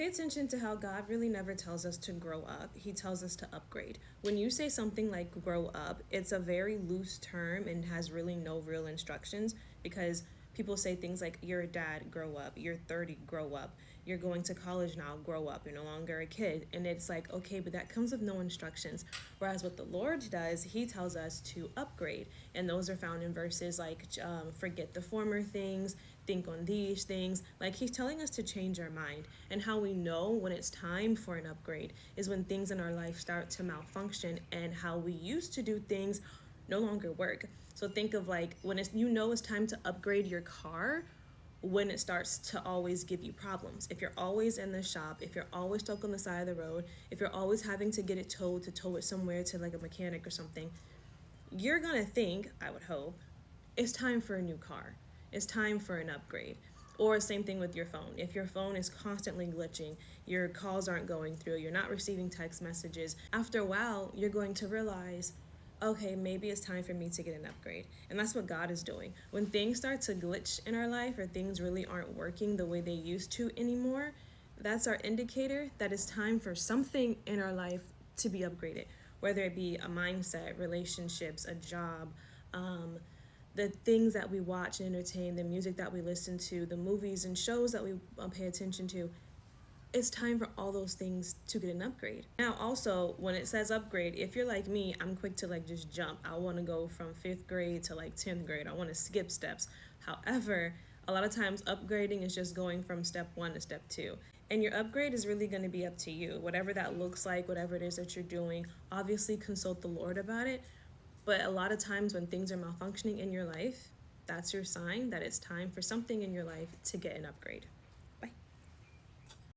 Pay attention to how God really never tells us to grow up. He tells us to upgrade. When you say something like grow up, it's a very loose term and has really no real instructions, because people say things like you're a dad, grow up, you're 30, grow up, you're going to college now, grow up, you're no longer a kid. And it's like, okay, but that comes with no instructions. Whereas what the Lord does, he tells us to upgrade. And those are found in verses like forget the former things, think on these things. Like, he's telling us to change our mind. And how we know when it's time for an upgrade is when things in our life start to malfunction and how we used to do things no longer work. So think of like when it's time to upgrade your car, when it starts to always give you problems. If you're always in the shop, if you're always stuck on the side of the road, if you're always having to get it towed to tow it somewhere to like a mechanic or something, you're gonna think, I would hope, it's time for a new car. It's time for an upgrade. Or same thing with your phone. If your phone is constantly glitching, your calls aren't going through, you're not receiving text messages, after a while, you're going to realize, okay, maybe it's time for me to get an upgrade. And that's what God is doing. When things start to glitch in our life or things really aren't working the way they used to anymore, that's our indicator that it's time for something in our life to be upgraded, whether it be a mindset, relationships, a job, the things that we watch and entertain, the music that we listen to, the movies and shows that we pay attention to. It's time for all those things to get an upgrade. Now, also, when it says upgrade, if you're like me, I'm quick to like just jump. I want to go from 5th grade to like 10th grade. I want to skip steps. However, a lot of times upgrading is just going from step 1 to step 2. And your upgrade is really going to be up to you. Whatever that looks like, whatever it is that you're doing, obviously consult the Lord about it. But a lot of times when things are malfunctioning in your life, that's your sign that it's time for something in your life to get an upgrade.